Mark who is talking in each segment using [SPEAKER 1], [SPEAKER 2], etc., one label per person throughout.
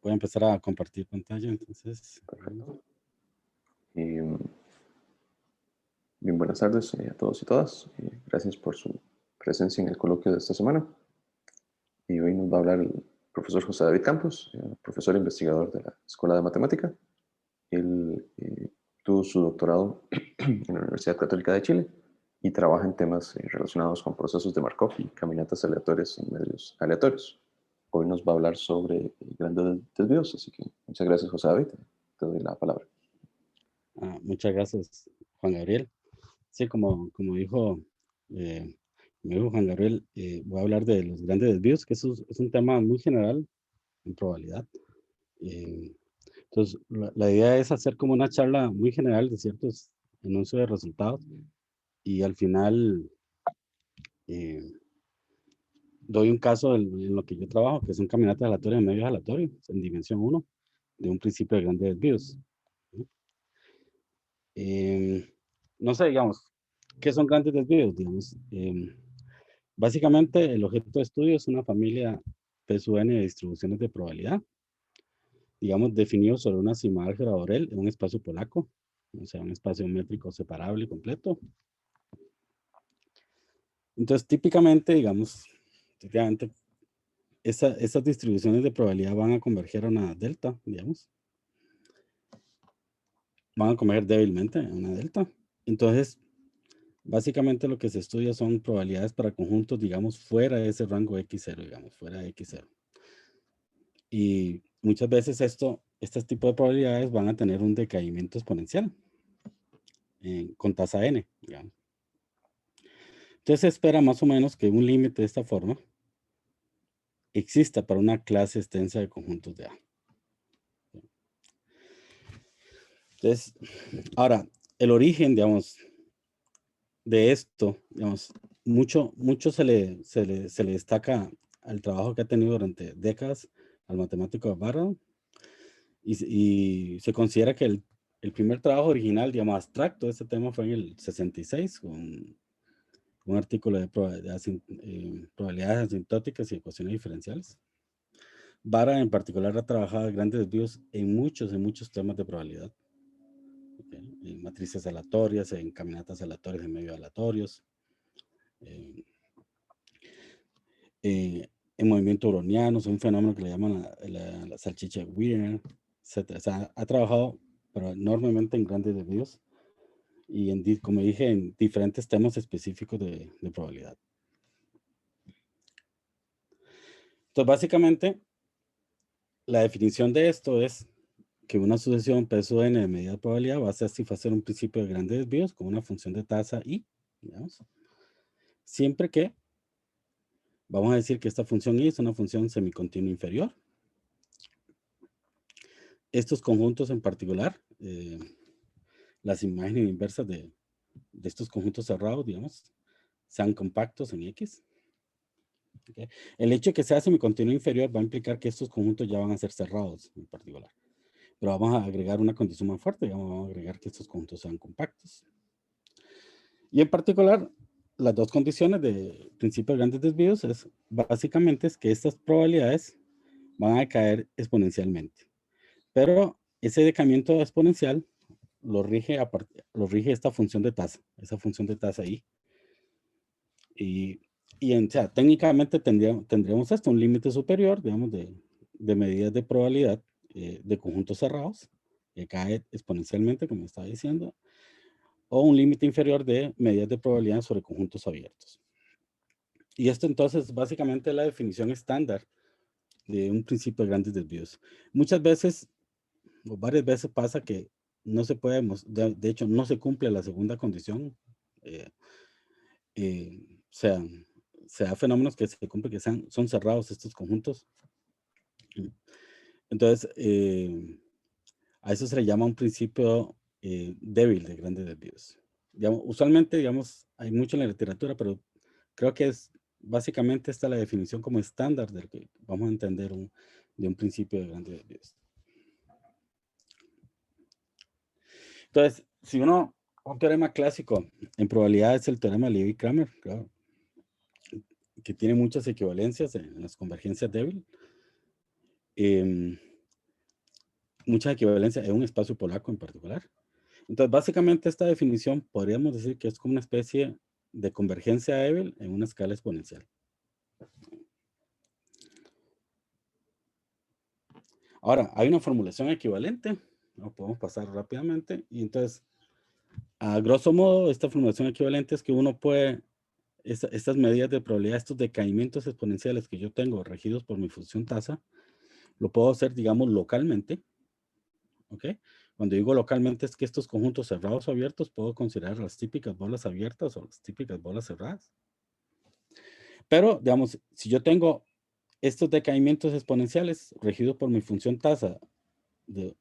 [SPEAKER 1] voy a empezar a compartir pantalla, entonces.
[SPEAKER 2] Perfecto. Bien, buenas tardes a todos y todas. Gracias por su presencia en el coloquio de esta semana. Y hoy nos va a hablar el profesor José David Campos, profesor investigador de la Escuela de Matemática. Él tuvo su doctorado en la Universidad Católica de Chile y trabaja en temas relacionados con procesos de Markov y caminatas aleatorias en medios aleatorios. Hoy nos va a hablar sobre grandes desvíos, así que muchas gracias, José David. Te doy la palabra.
[SPEAKER 1] Muchas gracias, Juan Gabriel. Sí, como dijo, me dijo Juan Gabriel, voy a hablar de los grandes desvíos, que eso es un tema muy general en probabilidad. Entonces, la idea es hacer como una charla muy general de ciertos enuncios de resultados y al final doy un caso en lo que yo trabajo, que son caminatas aleatorias en medios aleatorios, en dimensión 1, de un principio de grandes desvíos. No sé, digamos, ¿qué son grandes desvíos? Digamos, básicamente el objeto de estudio es una familia PSUN de distribuciones de probabilidad, digamos, definido sobre una cima álgebra Borel en un espacio polaco, o sea, un espacio métrico separable y completo. Entonces, típicamente, digamos, esas distribuciones de probabilidad van a converger a una delta, digamos. Van a converger débilmente a una delta. Entonces, básicamente lo que se estudia son probabilidades para conjuntos, digamos, fuera de ese rango X0, digamos, fuera de X0. Y muchas veces estos tipos de probabilidades van a tener un decaimiento exponencial con tasa n, digamos. Entonces se espera más o menos que un límite de esta forma exista para una clase extensa de conjuntos de A. Entonces, ahora, el origen, digamos, de esto, digamos, mucho se le destaca al trabajo que ha tenido durante décadas al matemático Barrow y se considera que el primer trabajo original, digamos, abstracto de este tema fue en el 66 con un artículo de probabilidades asintóticas y ecuaciones diferenciales. Barra en particular ha trabajado en grandes desvíos en muchos temas de probabilidad. Okay. En matrices aleatorias, en caminatas aleatorias, en medios aleatorios, en movimiento browniano, es un fenómeno que le llaman la salchicha de Wiener, etc. O sea, ha trabajado pero enormemente en grandes desvíos y, como dije, en diferentes temas específicos de probabilidad. Entonces, básicamente, la definición de esto es que una sucesión PSUN de medida de probabilidad va a satisfacer un principio de grandes desvíos con una función de tasa I, digamos, siempre que, vamos a decir que esta función I es una función semicontinua inferior. Estos conjuntos en particular, las imágenes inversas de estos conjuntos cerrados, digamos, sean compactos en X. Okay. El hecho de que sea semicontinuo inferior va a implicar que estos conjuntos ya van a ser cerrados en particular. Pero vamos a agregar una condición más fuerte, digamos, vamos a agregar que estos conjuntos sean compactos. Y en particular, las dos condiciones de principio de grandes desvíos es básicamente es que estas probabilidades van a decaer exponencialmente. Pero ese decaimiento exponencial lo rige esta función de tasa, esa función de tasa ahí. O sea, técnicamente tendríamos esto, un límite superior, digamos, de medidas de probabilidad de conjuntos cerrados, que cae exponencialmente, como estaba diciendo, o un límite inferior de medidas de probabilidad sobre conjuntos abiertos. Y esto entonces básicamente es la definición estándar de un principio de grandes desvíos. Muchas veces, o varias veces pasa que no se puede, de hecho no se cumple la segunda condición. Se da fenómenos que se cumple que son cerrados estos conjuntos. Entonces, a eso se le llama un principio débil de grandes desvíos. Digamos, usualmente, digamos, hay mucho en la literatura, pero creo que básicamente esta es la definición como estándar del que vamos a entender de un principio de grandes desvíos. Entonces, si un teorema clásico en probabilidad es el teorema de Levy-Kramer, claro, que tiene muchas equivalencias en las convergencias débiles. mucha equivalencia en un espacio polaco en particular. Entonces, básicamente esta definición podríamos decir que es como una especie de convergencia de Abel en una escala exponencial. Ahora, hay una formulación equivalente, lo podemos pasar rápidamente, y entonces, a grosso modo, esta formulación equivalente es que uno puede, estas medidas de probabilidad, estos decaimientos exponenciales que yo tengo regidos por mi función tasa, lo puedo hacer, digamos, localmente, ¿ok? Cuando digo localmente es que estos conjuntos cerrados o abiertos puedo considerar las típicas bolas abiertas o las típicas bolas cerradas. Pero, digamos, si yo tengo estos decaimientos exponenciales regidos por mi función tasa de,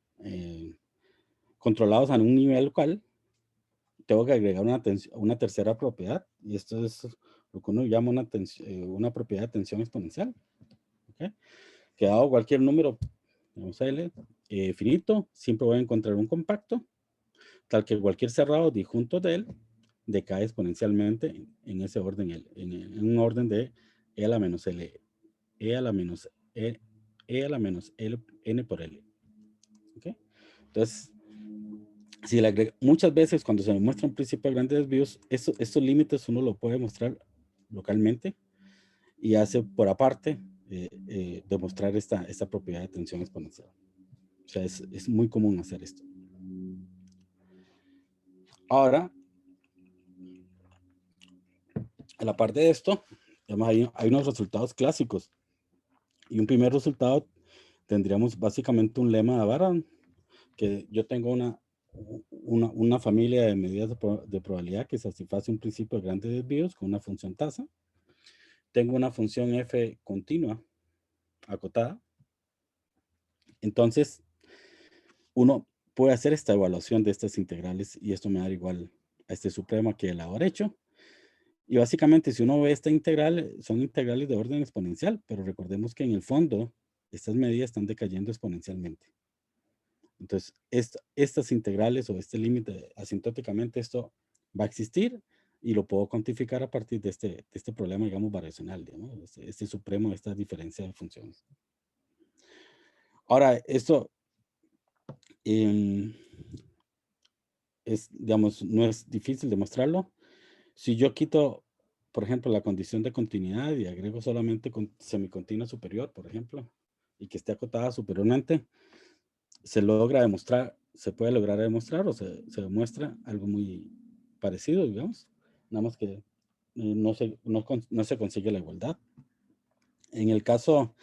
[SPEAKER 1] controlados a un nivel local, tengo que agregar una tercera propiedad, y esto es lo que uno llama una propiedad de tensión exponencial. ¿Okay? Que dado cualquier número, digamos L, finito, siempre voy a encontrar un compacto, tal que cualquier cerrado disjunto de él decae exponencialmente en ese orden, en un orden de E a la menos L, E a la menos E a la menos L, N por L. ¿Okay? Entonces, si le agrega, muchas veces cuando se demuestra un principio de grandes desvíos, estos límites uno lo puede mostrar localmente y hace por aparte demostrar esta propiedad de tensión exponencial. O sea, es muy común hacer esto. Ahora, a la par de esto, hay unos resultados clásicos. Y un primer resultado tendríamos básicamente un lema de Baran, que yo tengo una familia de medidas de probabilidad que satisface un principio de grandes desvíos con una función tasa. Tengo una función f continua, acotada. Entonces, uno puede hacer esta evaluación de estas integrales y esto me da igual a este supremo que el ahora hecho. Y básicamente, si uno ve esta integral, son integrales de orden exponencial, pero recordemos que en el fondo, estas medidas están decayendo exponencialmente. Entonces, estas integrales o este límite asintóticamente, esto va a existir y lo puedo cuantificar a partir de este problema, digamos, variacional, digamos, este supremo, esta diferencia de funciones. Ahora, esto digamos, no es difícil demostrarlo. Si yo quito, por ejemplo, la condición de continuidad y agrego solamente con semicontinua superior, por ejemplo, y que esté acotada superiormente, se logra demostrar, se puede lograr demostrar o se demuestra algo muy parecido, digamos, nada más que no se consigue la igualdad. En el caso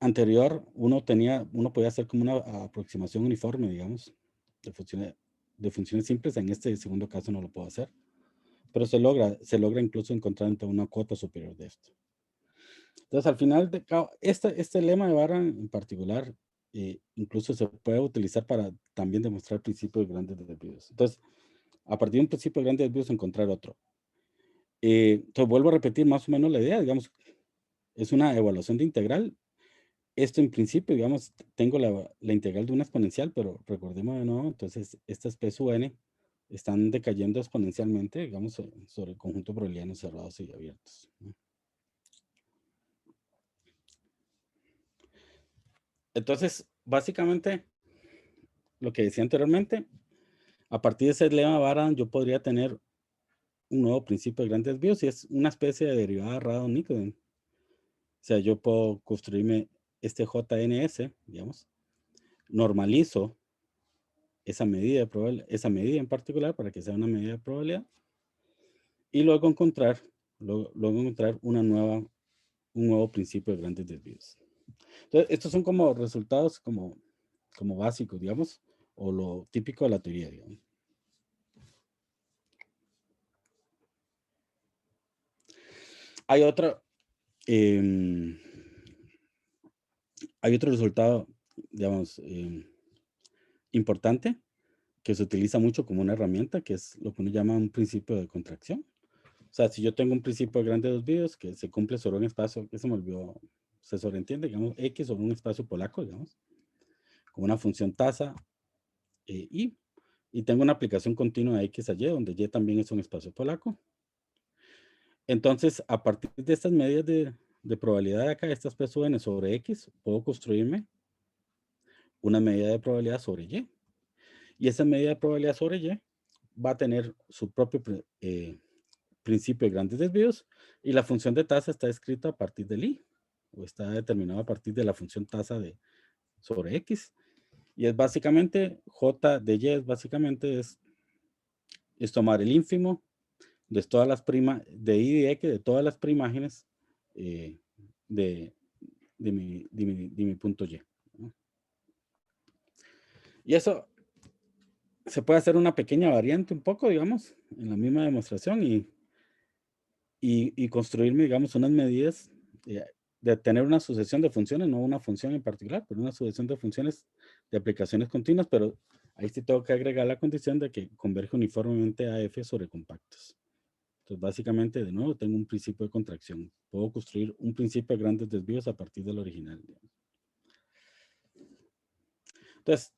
[SPEAKER 1] anterior, uno podía hacer como una aproximación uniforme, digamos, de funciones simples. En este segundo caso no lo puedo hacer, pero se logra incluso encontrar una cuota superior de esto. Entonces, al final, este lema de Baran en particular, incluso se puede utilizar para también demostrar principios de grandes desvíos. Entonces, a partir de un principio de grandes desvíos, encontrar otro. Entonces, vuelvo a repetir más o menos la idea, digamos, es una evaluación de integral. Esto en principio, digamos, tengo la integral de una exponencial, pero recordemos de nuevo, entonces, estas P sub n están decayendo exponencialmente, digamos, sobre el conjunto browniano cerrados y abiertos, ¿no? Entonces, básicamente, lo que decía anteriormente, a partir de ese lema Baran, yo podría tener un nuevo principio de grandes desvíos y es una especie de derivada de Radon-Nikodym. O sea, yo puedo construirme este JNS, digamos, normalizo esa medida en particular para que sea una medida de probabilidad y luego encontrar un nuevo principio de grandes desvíos. Entonces, estos son como resultados como básicos, digamos, o lo típico de la teoría, digamos. Hay otro resultado, digamos, importante que se utiliza mucho como una herramienta, que es lo que uno llama un principio de contracción. O sea, si yo tengo un principio de grandes desvíos que se cumple sobre un espacio, que se me olvidó, se sobreentiende, digamos, X sobre un espacio polaco, digamos, con una función tasa y tengo una aplicación continua de X a Y, donde Y también es un espacio polaco. Entonces, a partir de estas medidas de probabilidad de acá, estas P sub n sobre X, puedo construirme una medida de probabilidad sobre Y. Y esa medida de probabilidad sobre Y va a tener su propio principio de grandes desvíos, y la función de tasa está escrita a partir del I, o está determinada a partir de la función tasa sobre X. Y es básicamente, J de Y es tomar el ínfimo de todas las de I de X, de todas las primágenes de mi punto Y, ¿no? Y eso se puede hacer una pequeña variante un poco, digamos, en la misma demostración y construirme, digamos, unas medidas de tener una sucesión de funciones, no una función en particular, pero una sucesión de funciones de aplicaciones continuas, pero ahí sí tengo que agregar la condición de que converge uniformemente a F sobre compactos. Entonces, básicamente, de nuevo, tengo un principio de contracción. Puedo construir un principio de grandes desvíos a partir del original, digamos. Entonces,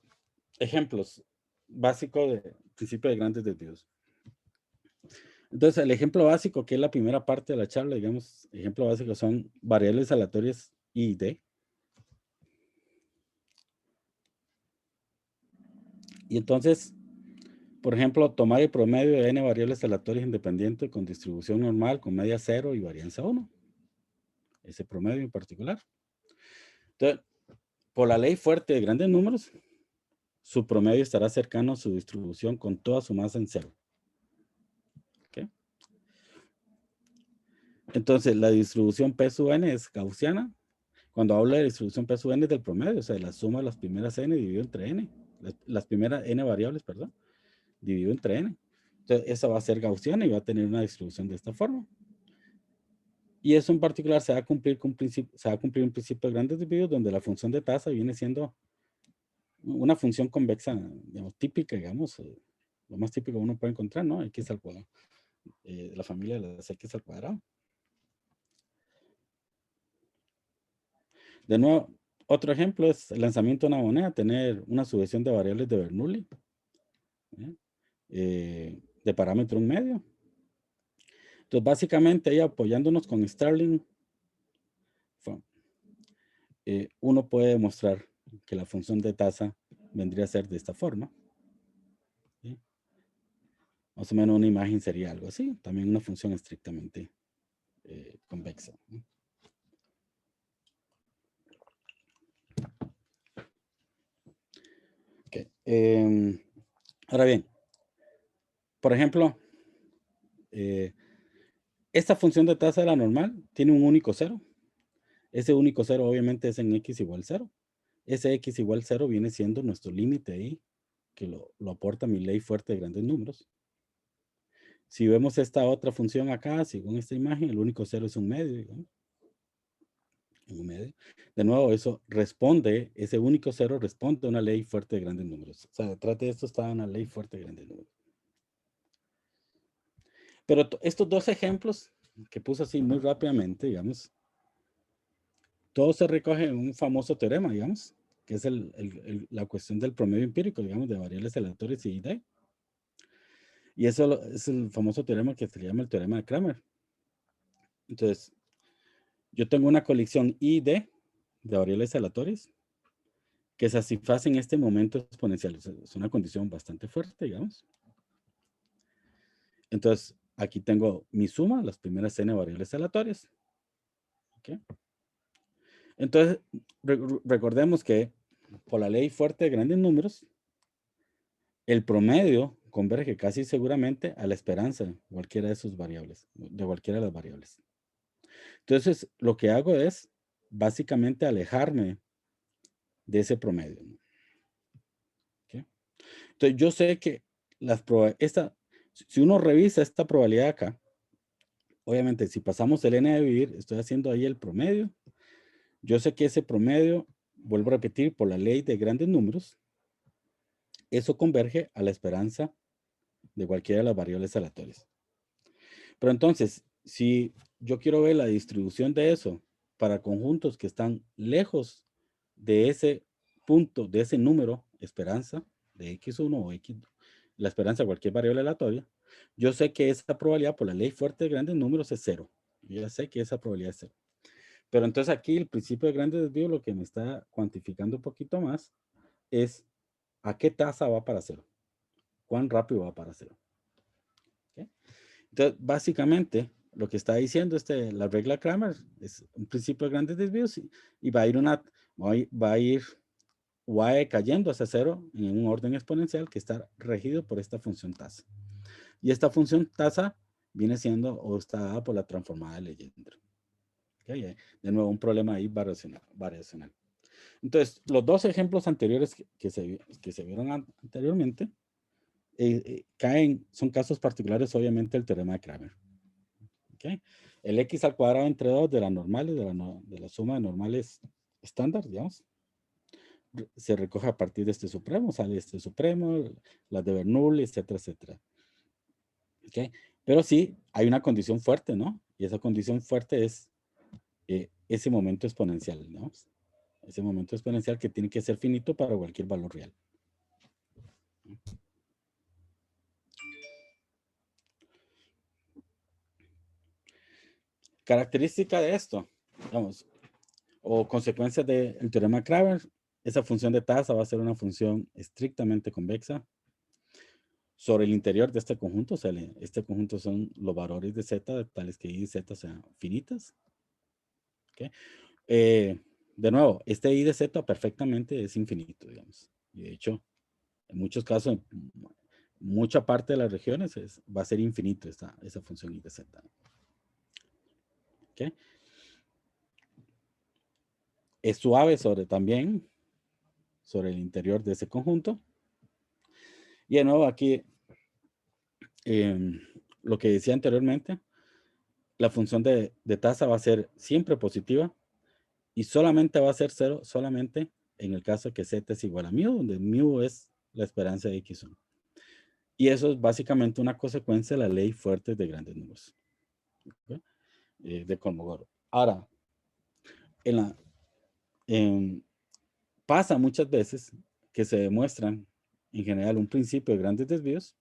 [SPEAKER 1] ejemplos básicos de principio de grandes desvíos. Entonces, el ejemplo básico, que es la primera parte de la charla, digamos, ejemplo básico son variables aleatorias I y D. Y entonces, por ejemplo, tomar el promedio de n variables aleatorias independientes con distribución normal, con media 0 y varianza 1. Ese promedio en particular. Entonces, por la ley fuerte de grandes números, su promedio estará cercano a su distribución con toda su masa en 0. ¿Okay? Entonces, la distribución P sub n es gaussiana. Cuando hablo de distribución P sub n es del promedio, o sea, la suma de las primeras n dividido entre n. Las primeras n variables, perdón, dividido entre n. Entonces, esa va a ser gaussiana y va a tener una distribución de esta forma. Y eso en particular se va a cumplir un principio de grandes desvíos donde la función de tasa viene siendo una función convexa, digamos, típica, digamos, lo más típico que uno puede encontrar, ¿no? X al cuadrado, la familia de las X al cuadrado. De nuevo, otro ejemplo es el lanzamiento de una moneda, tener una sucesión de variables de Bernoulli, de parámetro un medio. Entonces, básicamente, ahí apoyándonos con Starling, uno puede demostrar que la función de tasa vendría a ser de esta forma. ¿Sí? Más o menos una imagen sería algo así, también una función estrictamente convexa, ¿no? Okay. Ahora bien, por ejemplo, esta función de tasa de la normal tiene un único cero. Ese único cero obviamente es en x igual 0. Ese x igual 0 viene siendo nuestro límite ahí, que lo aporta mi ley fuerte de grandes números. Si vemos esta otra función acá, según esta imagen, el único cero es un medio, digamos. Un medio. De nuevo, eso responde, ese único cero responde a una ley fuerte de grandes números. O sea, detrás de esto está una ley fuerte de grandes números. Pero estos dos ejemplos que puse así muy rápidamente, digamos, todo se recoge en un famoso teorema, digamos, que es la cuestión del promedio empírico, digamos, de variables aleatorias y D. Y eso es el famoso teorema que se llama el teorema de Kramer. Entonces, yo tengo una colección I de variables aleatorias que satisfacen este momento exponencial. Es una condición bastante fuerte, digamos. Entonces, aquí tengo mi suma, las primeras n variables aleatorias. ¿Okay? Entonces, recordemos que por la ley fuerte de grandes números, el promedio converge casi seguramente a la esperanza de cualquiera de sus variables, de cualquiera de las variables. Entonces, lo que hago es básicamente alejarme de ese promedio. ¿Okay? Entonces, yo sé que si uno revisa esta probabilidad acá, obviamente, si pasamos el n a dividir, estoy haciendo ahí el promedio. Yo sé que ese promedio, vuelvo a repetir, por la ley de grandes números, eso converge a la esperanza de cualquiera de las variables aleatorias. Pero entonces, si yo quiero ver la distribución de eso para conjuntos que están lejos de ese punto, de ese número, esperanza, de x1 o x, la esperanza de cualquier variable aleatoria, yo sé que esa probabilidad por la ley fuerte de grandes números es 0. Yo ya sé que esa probabilidad es 0. Pero entonces aquí el principio de grandes desvíos lo que me está cuantificando un poquito más es a qué tasa va para cero. Cuán rápido va para cero. ¿Okay? Entonces, básicamente, lo que está diciendo la regla Kramer es un principio de grandes desvíos y va a ir cayendo hacia cero en un orden exponencial que está regido por esta función tasa. Y esta función tasa viene siendo o está dada por la transformada de Legendre. ¿Okay? De nuevo, un problema ahí variacional. Entonces, los dos ejemplos anteriores que se vieron anteriormente son casos particulares, obviamente, del teorema de Kramer. ¿Okay? El x al cuadrado entre 2 de las normales, de la suma de normales estándar, digamos, se recoge a partir de este supremo, sale este supremo, las de Bernoulli, etcétera, etcétera. ¿Okay? Pero sí, hay una condición fuerte, ¿no? Y esa condición fuerte es ese momento exponencial, ¿no? Ese momento exponencial que tiene que ser finito para cualquier valor real. Característica de esto, vamos, o consecuencias del teorema de Kramer, esa función de tasa va a ser una función estrictamente convexa sobre el interior de este conjunto. O sea, este conjunto son los valores de z, tales que y y z sean finitas. ¿Okay? De nuevo, este i de z perfectamente es infinito, digamos. Y de hecho, en muchos casos, mucha parte de las regiones va a ser infinito esa función i de z. ¿Okay? Es suave también sobre el interior de ese conjunto. Y de nuevo aquí, lo que decía anteriormente, la función de tasa va a ser siempre positiva y solamente va a ser cero solamente en el caso que z es igual a mu, donde mu es la esperanza de x1. Y eso es básicamente una consecuencia de la ley fuerte de grandes números. ¿Okay? De Kolmogorov. Ahora, pasa muchas veces que se demuestran en general un principio de grandes desvíos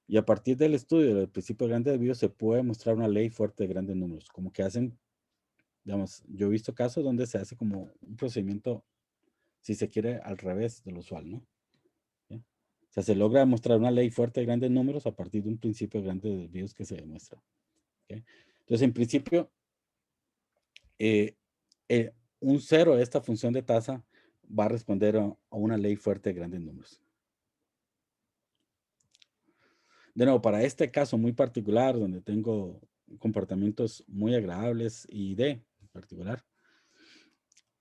[SPEAKER 1] y a partir del estudio del principio de grandes desvíos se puede mostrar una ley fuerte de grandes números, como que hacen, digamos, yo he visto casos donde se hace como un procedimiento, si se quiere, al revés de lo usual, ¿no? ¿Sí? O sea, se logra demostrar una ley fuerte de grandes números a partir de un principio de grandes desvíos que se demuestra. ¿Okay? Entonces, en principio, un cero de esta función de tasa va a responder a una ley fuerte de grandes números. De nuevo, para este caso muy particular, donde tengo comportamientos muy agradables y D en particular,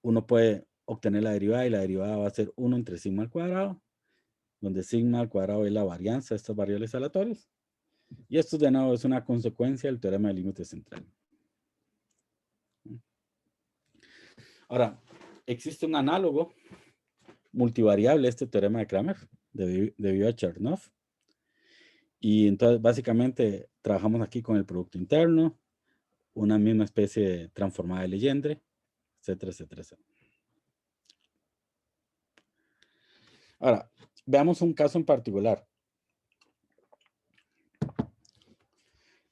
[SPEAKER 1] uno puede obtener la derivada y la derivada va a ser 1 entre sigma al cuadrado, donde sigma al cuadrado es la varianza de estas variables aleatorias. Y esto de nuevo es una consecuencia del teorema del límite central. Ahora, existe un análogo multivariable a este teorema de Kramer, debido a Chernoff. Y entonces, básicamente, trabajamos aquí con el producto interno, una misma especie transformada de Legendre, etcétera, etcétera, etcétera. Ahora, veamos un caso en particular.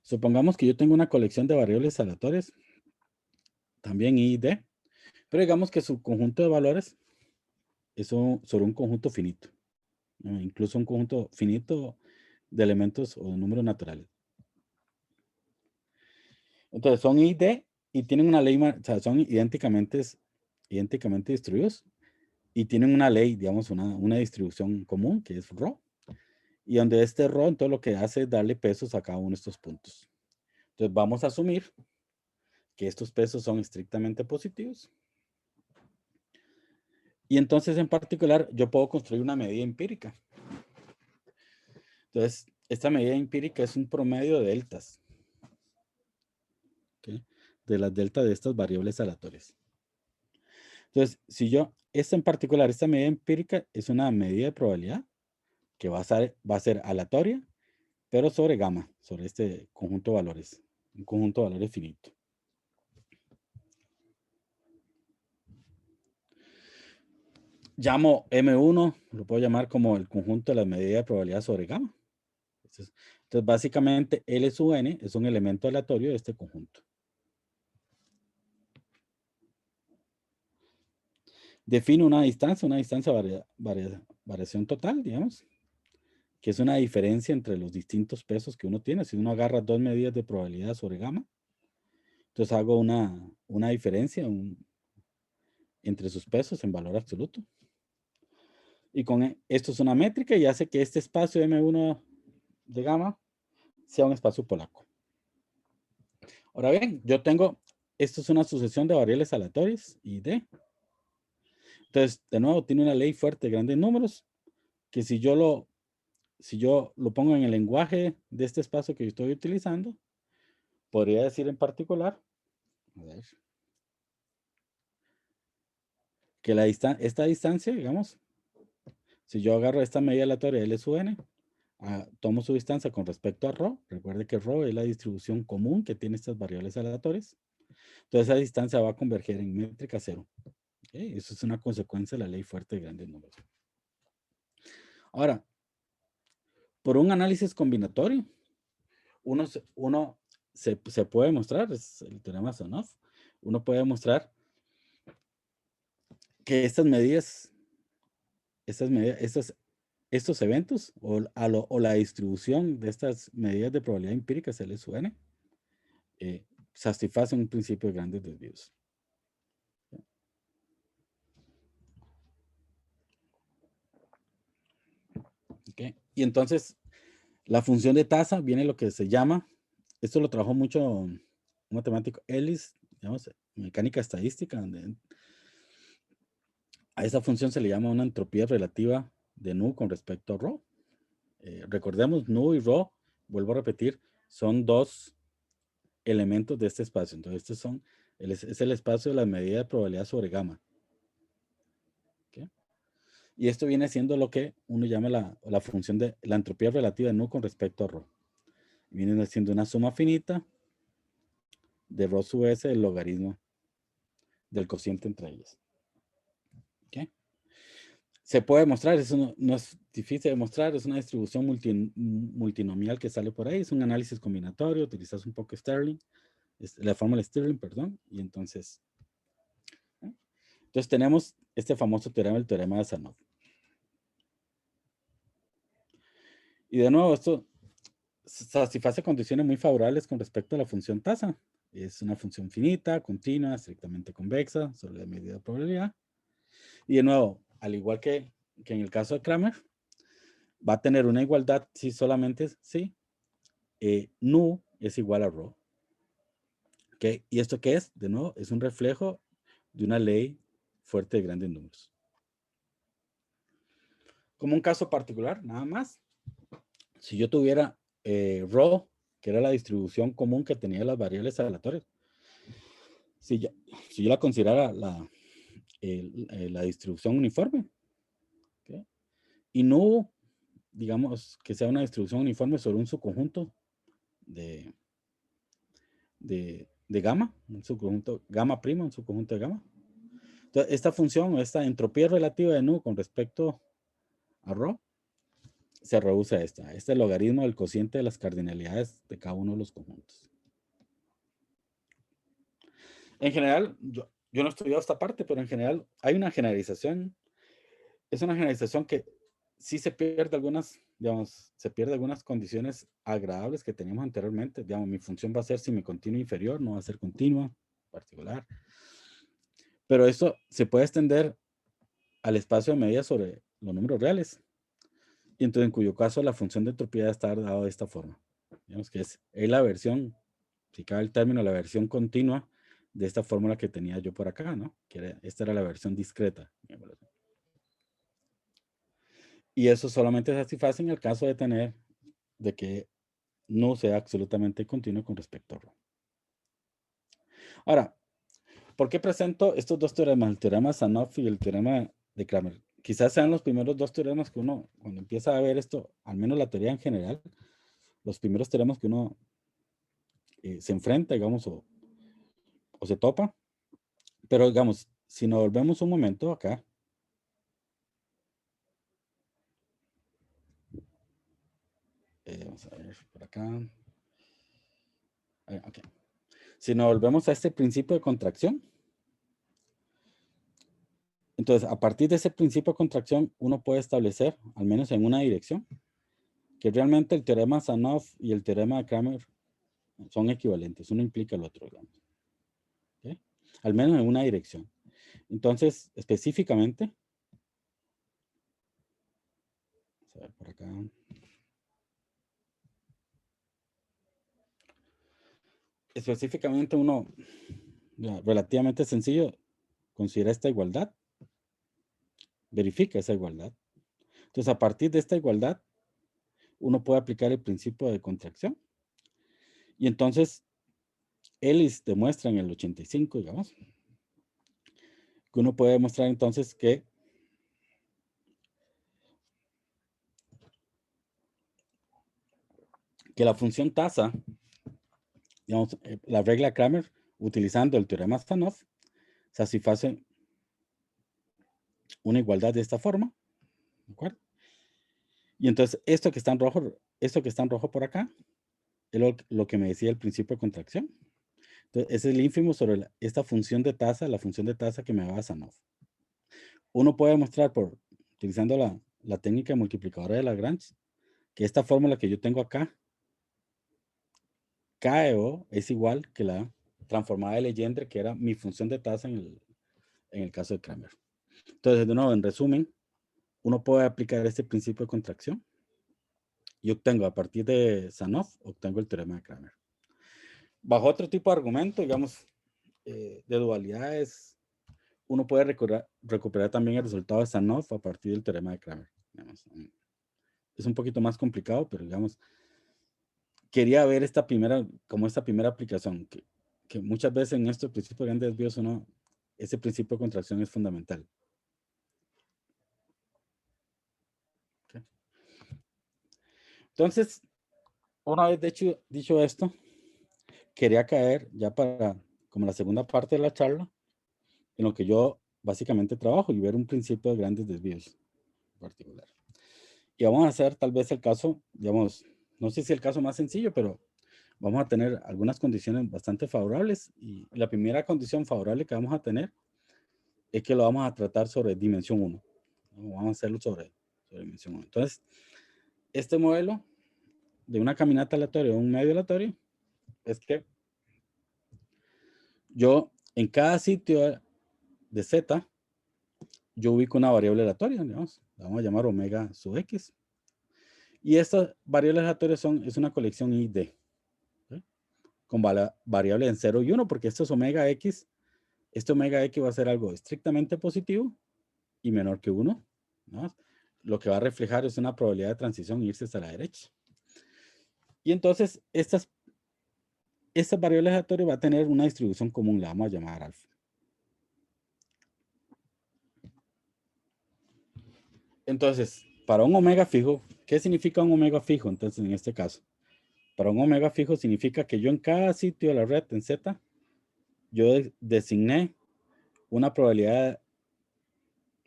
[SPEAKER 1] Supongamos que yo tengo una colección de variables aleatorias, también I y D, pero digamos que su conjunto de valores es sobre un conjunto finito, ¿no? Incluso un conjunto finito de elementos o de números naturales. Entonces, son I y D y tienen una ley, o sea, son idénticamente distribuidos y tienen una ley, digamos, una distribución común que es ρ. Y donde este ρ, entonces lo que hace es darle pesos a cada uno de estos puntos. Entonces vamos a asumir que estos pesos son estrictamente positivos. Y entonces en particular yo puedo construir una medida empírica. Entonces esta medida empírica es un promedio de deltas. ¿Okay? De las deltas de estas variables aleatorias. Entonces, esta en particular, esta medida empírica es una medida de probabilidad que va a ser aleatoria, pero sobre gamma, sobre este conjunto de valores, un conjunto de valores finito. Llamo M1, lo puedo llamar como el conjunto de las medidas de probabilidad sobre gamma. Entonces, básicamente, L sub n es un elemento aleatorio de este conjunto. defino una distancia variación total, digamos, que es una diferencia entre los distintos pesos que uno tiene. Si uno agarra dos medidas de probabilidad sobre gamma, entonces hago una diferencia entre sus pesos en valor absoluto. Y esto es una métrica y hace que este espacio M1 de gamma sea un espacio polaco. Ahora bien, esto es una sucesión de variables aleatorias, y D. Entonces, de nuevo, tiene una ley fuerte de grandes números, que si yo lo pongo en el lenguaje de este espacio que yo estoy utilizando, podría decir en particular, a ver, que esta distancia, digamos, si yo agarro esta medida aleatoria L sub n, tomo su distancia con respecto a ρ, recuerde que ρ es la distribución común que tiene estas variables aleatorias, entonces esa distancia va a converger en métrica cero. ¿Okay? Eso es una consecuencia de la ley fuerte de grandes números. Ahora, por un análisis combinatorio, uno se puede mostrar, es el teorema Zanoff, uno puede mostrar que estos eventos o la distribución de estas medidas de probabilidad empíricas L sub n satisfacen un principio de grandes desvíos. ¿Okay? Y entonces, la función de tasa viene lo que se llama, esto lo trabajó mucho un matemático Ellis, digamos, mecánica estadística, donde a esa función se le llama una entropía relativa de nu con respecto a ρ. Recordemos, nu y ρ, vuelvo a repetir, son dos elementos de este espacio. Entonces, es el espacio de la medida de probabilidad sobre gamma. ¿Okay? Y esto viene siendo lo que uno llama la función de la entropía relativa de nu con respecto a ρ. Viene siendo una suma finita de ρ sub s del logaritmo del cociente entre ellas. ¿Okay? Se puede demostrar, eso no es difícil de demostrar, es una distribución multinomial que sale por ahí, es un análisis combinatorio, utilizas un poco Stirling, la fórmula Stirling, perdón, y entonces tenemos este famoso teorema, el teorema de Zanoff. Y de nuevo, esto satisface condiciones muy favorables con respecto a la función tasa. Es una función finita, continua, estrictamente convexa sobre la medida de probabilidad. Y de nuevo, al igual que en el caso de Kramer, va a tener una igualdad si solamente sí, nu es igual a ρ. ¿Okay? ¿Y esto qué es? De nuevo, es un reflejo de una ley fuerte de grandes números. Como un caso particular, nada más, si yo tuviera ρ, que era la distribución común que tenía las variables aleatorias, si yo la considerara la distribución uniforme, ¿okay? Y no, digamos, que sea una distribución uniforme sobre un subconjunto de gamma, un subconjunto gamma prima, un subconjunto de gamma. Entonces, esta función, esta entropía relativa de nu con respecto a ρ, se reduce a este logaritmo del cociente de las cardinalidades de cada uno de los conjuntos. En general, yo no he estudiado esta parte, pero en general hay una generalización. Es una generalización que sí se pierde algunas condiciones agradables que teníamos anteriormente. Digamos, mi función va a ser si mi continua inferior, no va a ser continua, particular. Pero esto se puede extender al espacio de medida sobre los números reales. Y entonces, en cuyo caso, la función de entropía debe estar dada de esta forma. Digamos que es la versión, si cabe el término, la versión continua de esta fórmula que tenía yo por acá, ¿no? Esta era la versión discreta. Y eso solamente se satisface en el caso de que no sea absolutamente continuo con respecto a ρ. Ahora, ¿por qué presento estos dos teoremas, el teorema de Zanoff y el teorema de Kramer? Quizás sean los primeros dos teoremas que uno, cuando empieza a ver esto, al menos la teoría en general, los primeros teoremas que uno se enfrenta, digamos, o se topa. Pero, digamos, si nos volvemos un momento acá, vamos a ver por acá. Okay. Si nos volvemos a este principio de contracción, Entonces, a partir de ese principio de contracción, uno puede establecer, al menos en una dirección, que realmente el teorema de Sanoff y el teorema de Kramer son equivalentes. Uno implica el otro, digamos. ¿Okay? Al menos en una dirección. Entonces, específicamente, vamos a ver por acá. Específicamente uno, ya, relativamente sencillo, considera esta igualdad, verifica esa igualdad. Entonces, a partir de esta igualdad, uno puede aplicar el principio de contracción. Y entonces, Ellis demuestra en el 85, digamos, que uno puede demostrar entonces que la función tasa, digamos, la regla Kramer, utilizando el teorema Sanoff, satisface una igualdad de esta forma, ¿de acuerdo? Y entonces, esto que está en rojo por acá, es lo que me decía el principio de contracción. Entonces, ese es el ínfimo sobre esta función de tasa, la función de tasa que me daba Sanoff. Uno puede demostrar utilizando la técnica multiplicadora de Lagrange, que esta fórmula que yo tengo acá, KO es igual que la transformada de Legendre, que era mi función de tasa en el caso de Kramer. Entonces, de nuevo, en resumen, uno puede aplicar este principio de contracción y obtengo, a partir de Sanoff, obtengo el teorema de Kramer. Bajo otro tipo de argumento, digamos, de dualidades, uno puede recuperar también el resultado de Sanoff a partir del teorema de Kramer. Digamos, es un poquito más complicado, pero digamos, quería ver esta primera aplicación, que muchas veces en estos principios de grandes desvíos ese principio de contracción es fundamental. Okay. Entonces, una vez dicho esto, quería caer ya como la segunda parte de la charla, en lo que yo básicamente trabajo y ver un principio de grandes desvíos en particular. Y vamos a hacer tal vez el caso, digamos, no sé si el caso más sencillo, pero vamos a tener algunas condiciones bastante favorables. Y la primera condición favorable que vamos a tener es que lo vamos a tratar sobre dimensión 1. Vamos a hacerlo sobre dimensión 1. Entonces, este modelo de una caminata aleatoria o un medio aleatorio es que yo en cada sitio de Z, yo ubico una variable aleatoria, digamos, la vamos a llamar omega sub x. Y estas variables aleatorias es una colección ID, ¿sí? Con variables en 0 y 1, porque esto es omega x. Este omega x va a ser algo estrictamente positivo y menor que 1, ¿no? Lo que va a reflejar es una probabilidad de transición irse hasta la derecha. Y entonces, estas variables aleatorias va a tener una distribución común, la vamos a llamar alfa. Entonces, para un omega fijo, ¿qué significa un omega fijo? Entonces, en este caso, para un omega fijo significa que yo en cada sitio de la red, en Z, yo designé una probabilidad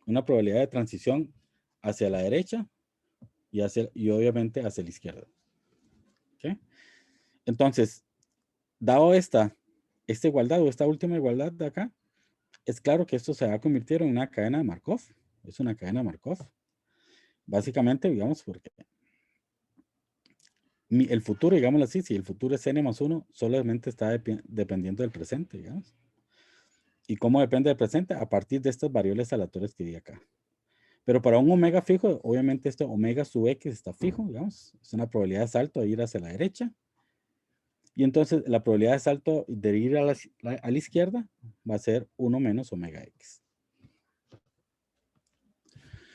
[SPEAKER 1] de transición hacia la derecha y obviamente hacia la izquierda. ¿Okay? Entonces, dado esta igualdad o esta última igualdad de acá, es claro que esto se va a convertir en una cadena de Markov. Es una cadena de Markov. Básicamente, digamos, porque el futuro, digámoslo así, si el futuro es n más 1, solamente está dependiendo del presente, digamos. ¿Y cómo depende del presente? A partir de estas variables aleatorias que di acá. Pero para un omega fijo, obviamente esto omega sub x está fijo, digamos. Es una probabilidad de salto de ir hacia la derecha. Y entonces la probabilidad de salto de ir a la izquierda va a ser 1 menos omega x.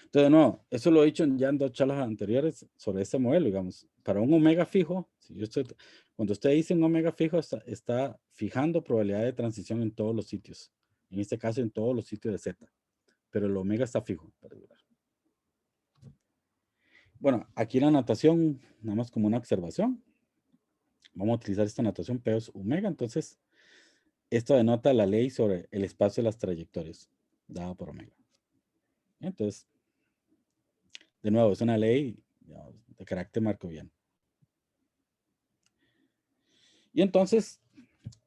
[SPEAKER 1] Entonces, no, eso lo he dicho ya en 2 charlas anteriores sobre este modelo, digamos. Para un omega fijo, cuando usted dice un omega fijo, está fijando probabilidad de transición en todos los sitios. En este caso, en todos los sitios de Z. Pero el omega está fijo para durar. Bueno, aquí la notación, nada más como una observación. Vamos a utilizar esta notación P es omega. Entonces, esto denota la ley sobre el espacio de las trayectorias, dada por omega. Entonces, de nuevo, es una ley de carácter markoviano. Y entonces,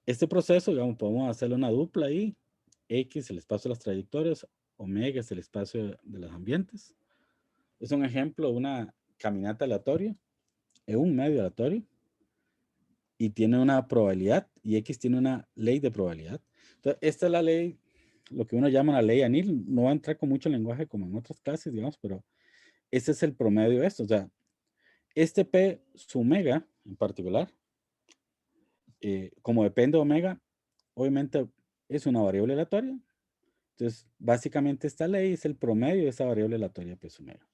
[SPEAKER 1] este proceso, digamos, podemos hacerle una dupla ahí. X, el espacio de las trayectorias, omega es el espacio de los ambientes. Es un ejemplo de una caminata aleatoria en un medio aleatorio y tiene una probabilidad y X tiene una ley de probabilidad. Entonces, esta es la ley, lo que uno llama la ley Anil. No va a entrar con mucho lenguaje como en otras clases, digamos, pero ese es el promedio de esto. O sea, este P su omega en particular, como depende de omega, obviamente es una variable aleatoria. Entonces, básicamente esta ley es el promedio de esa variable aleatoria P sub omega.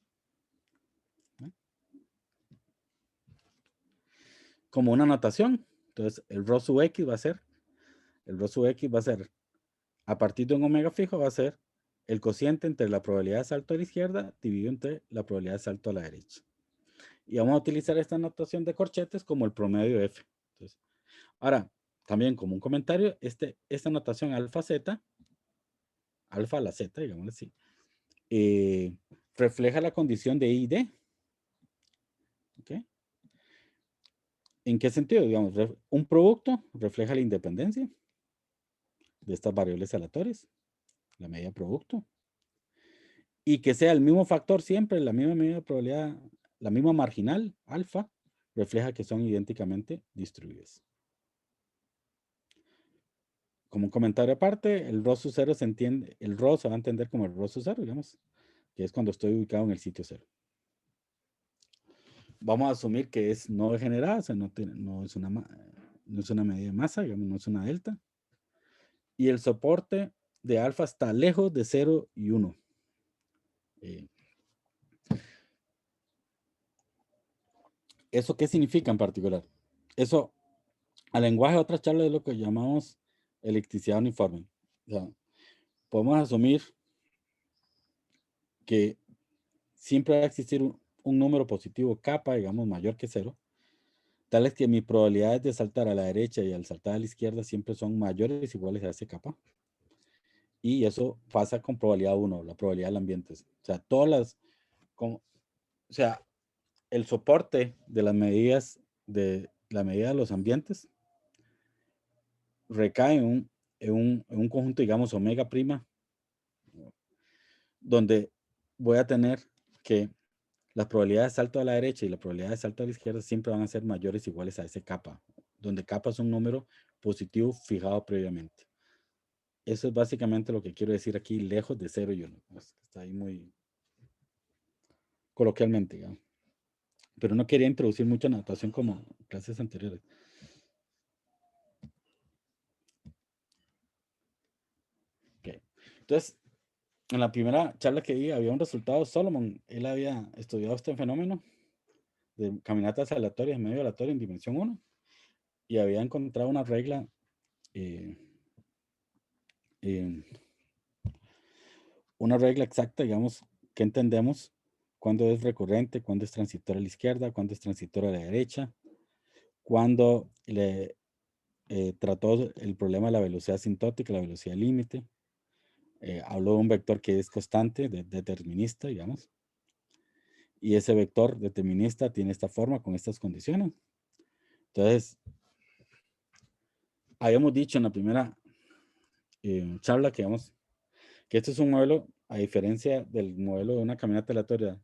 [SPEAKER 1] ¿No? Como una notación. Entonces, el rho sub X va a ser, a partir de un omega fijo, va a ser el cociente entre la probabilidad de salto a la izquierda dividido entre la probabilidad de salto a la derecha. Y vamos a utilizar esta notación de corchetes como el promedio F. Entonces, ahora, también como un comentario, esta notación alfa z, alfa a la z, digámoslo así, refleja la condición de I y D. ¿Okay? ¿En qué sentido? Digamos, un producto refleja la independencia de estas variables aleatorias, la medida producto, y que sea el mismo factor siempre, la misma medida de probabilidad, la misma marginal, alfa, refleja que son idénticamente distribuidas. Como un comentario aparte, el rho sub 0 se entiende, el rho se va a entender como el rho sub 0, digamos, que es cuando estoy ubicado en el sitio 0. Vamos a asumir que es no degenerada, o sea, no es una medida de masa, digamos, no es una delta. Y el soporte de alfa está lejos de 0 y 1. ¿Eso qué significa en particular? Eso, al lenguaje de otras charlas, es lo que llamamos electricidad uniforme. O sea, podemos asumir que siempre va a existir un número positivo kappa, digamos, mayor que 0, tal es que mis probabilidades de saltar a la derecha y al saltar a la izquierda siempre son mayores o iguales a ese kappa. Y eso pasa con probabilidad 1, la probabilidad del ambiente. O sea, o sea, el soporte de las medidas de la medida de los ambientes recae en un conjunto, digamos, omega prima, donde voy a tener que las probabilidades de salto a la derecha y la probabilidad de salto a la izquierda siempre van a ser mayores o iguales a ese kappa, donde kappa es un número positivo fijado previamente. Eso es básicamente lo que quiero decir aquí, lejos de 0 y 1. Está ahí muy coloquialmente, digamos. Pero no quería introducir mucha notación como clases anteriores. Okay. Entonces, en la primera charla que di había un resultado. Solomon, él había estudiado este fenómeno de caminatas aleatorias, medio aleatorio en dimensión 1, y había encontrado una regla, exacta, digamos, que entendemos cuándo es recurrente, cuándo es transitoria a la izquierda, cuándo es transitoria a la derecha, cuándo le trató el problema de la velocidad asintótica, la velocidad límite. Habló de un vector que es constante, determinista, digamos. Y ese vector determinista tiene esta forma con estas condiciones. Entonces, habíamos dicho en la primera charla que este es un modelo, a diferencia del modelo de una caminata aleatoria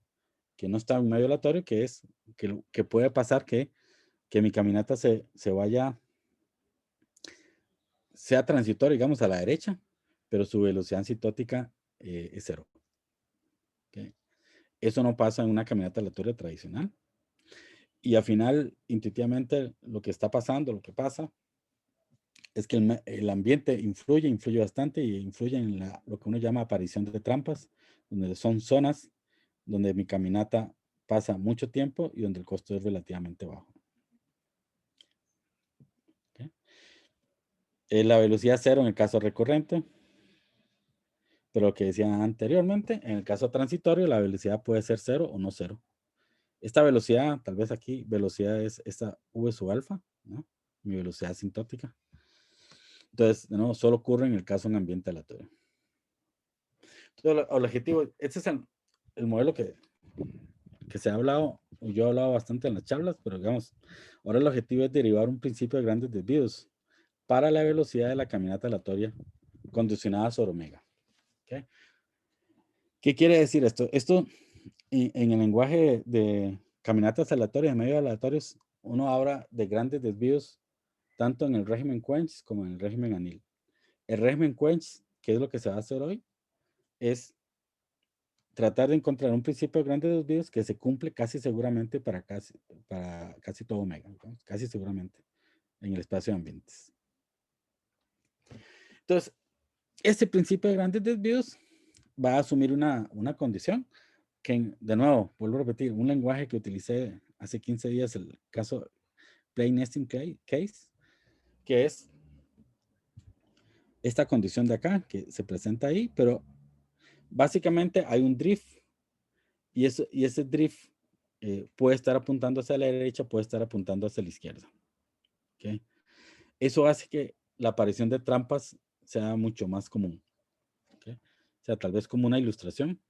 [SPEAKER 1] que no está en medio aleatorio, que puede pasar que mi caminata sea transitoria, digamos, a la derecha, pero su velocidad asintótica es 0. ¿Okay? Eso no pasa en una caminata aleatoria tradicional. Y al final, intuitivamente, lo que pasa, es que el ambiente influye bastante y influye en lo que uno llama aparición de trampas, donde son zonas donde mi caminata pasa mucho tiempo y donde el costo es relativamente bajo. ¿Okay? La velocidad 0 en el caso recurrente, pero lo que decía anteriormente, en el caso transitorio, la velocidad puede ser 0 o no 0. Esta velocidad, tal vez aquí, velocidad es esta v sub alfa, ¿no? Mi velocidad asintótica. Entonces, de nuevo, solo ocurre en el caso de un ambiente aleatorio. Entonces, el objetivo, este es el modelo que se ha hablado, yo he hablado bastante en las charlas, pero digamos, ahora el objetivo es derivar un principio de grandes desvíos para la velocidad de la caminata aleatoria condicionada sobre omega. ¿Okay? ¿Qué quiere decir esto? Esto en el lenguaje de caminatas aleatorias, de medios aleatorios, uno habla de grandes desvíos tanto en el régimen Quench como en el régimen Anil. El régimen Quench, que es lo que se va a hacer hoy, es tratar de encontrar un principio de grandes desvíos que se cumple casi seguramente para casi todo omega, ¿no? Casi seguramente en el espacio de ambientes. Entonces, este principio de grandes desvíos va a asumir una condición que, de nuevo, vuelvo a repetir, un lenguaje que utilicé hace 15 días, el caso Plain Nesting Case, que es esta condición de acá, que se presenta ahí, pero básicamente hay un drift, y ese drift puede estar apuntando hacia la derecha, puede estar apuntando hacia la izquierda. ¿Okay? Eso hace que la aparición de trampas sea mucho más común. ¿Okay? O sea, tal vez como una ilustración.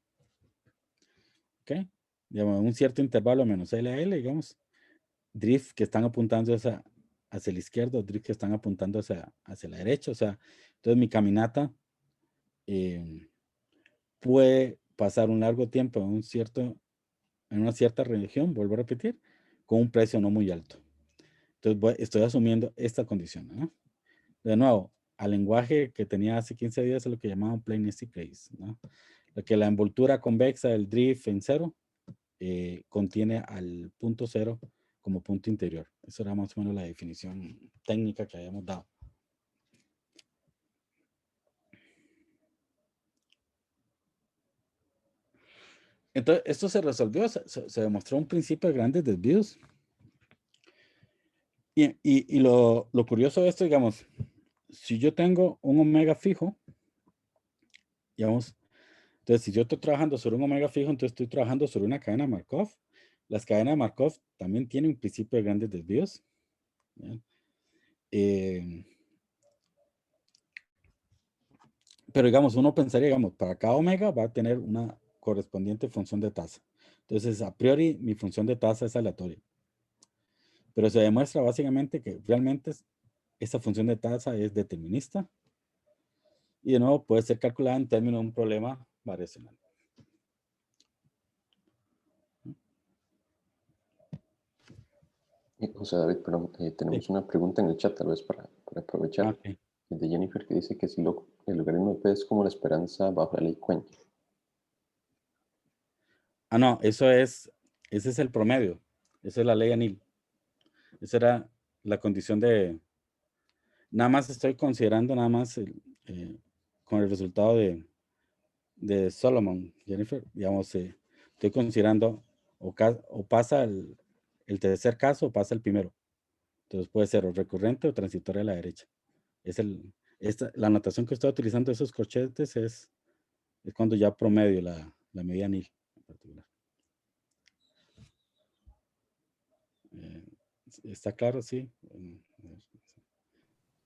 [SPEAKER 1] ¿Okay? Digamos, un cierto intervalo menos LL, digamos, drift que están apuntando hacia la izquierda, drift que están apuntando hacia la derecha. O sea, entonces mi caminata puede pasar un largo tiempo en una cierta región, vuelvo a repetir, con un precio no muy alto. Entonces estoy asumiendo esta condición, ¿no? De nuevo, al lenguaje que tenía hace 15 días es lo que llamaban plain nested case, ¿no? Lo que la envoltura convexa del drift en cero contiene al punto cero como punto interior. Eso era más o menos la definición técnica que habíamos dado. Entonces, esto se resolvió, se demostró un principio de grandes desvíos. Y lo curioso de esto, digamos, si yo tengo un omega fijo, digamos, entonces si yo estoy trabajando sobre un omega fijo, entonces estoy trabajando sobre una cadena Markov. Las cadenas de Markov también tienen un principio de grandes desvíos. Pero digamos, uno pensaría, digamos, para cada omega va a tener una correspondiente función de tasa. Entonces, a priori, mi función de tasa es aleatoria. Pero se demuestra básicamente que realmente esta función de tasa es determinista. Y de nuevo, puede ser calculada en términos de un problema variacional.
[SPEAKER 2] José David, perdón, tenemos
[SPEAKER 1] Sí.
[SPEAKER 2] una pregunta en el chat, tal vez para aprovechar,
[SPEAKER 1] Okay.
[SPEAKER 2] de Jennifer, que dice que si el logaritmo de P es como la esperanza bajo la ley Quench.
[SPEAKER 1] No, ese es el promedio. Esa es la ley Anil. Esa era la condición de, nada más estoy considerando nada más con el resultado de Solomon, Jennifer, digamos, estoy considerando o pasa el tercer caso o pasa el primero. Entonces puede ser o recurrente o transitoria a la derecha. La anotación que estoy utilizando de esos corchetes es cuando ya promedio la medida Nil en particular. ¿Está claro? Sí.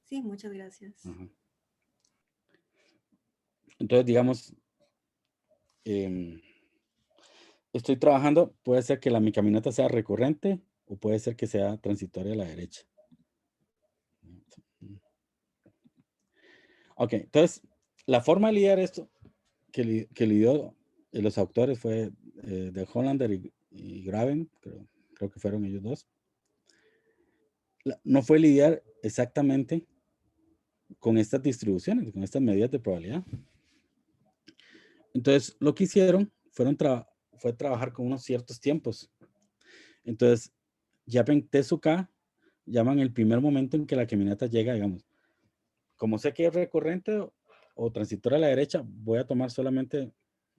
[SPEAKER 3] Sí, muchas gracias.
[SPEAKER 1] Ajá. Entonces, digamos, estoy trabajando, puede ser que mi caminata sea recurrente o puede ser que sea transitoria a la derecha. Ok, entonces, la forma de lidiar esto que lidió los autores fue de Hollander y Graven, creo que fueron ellos dos. No fue lidiar exactamente con estas distribuciones, con estas medidas de probabilidad. Entonces, lo que hicieron fue trabajar con unos ciertos tiempos. Entonces, llaman TSUK, llaman el primer momento en que la caminata llega, digamos. Como sé que es recurrente o transitoria a la derecha, voy a tomar solamente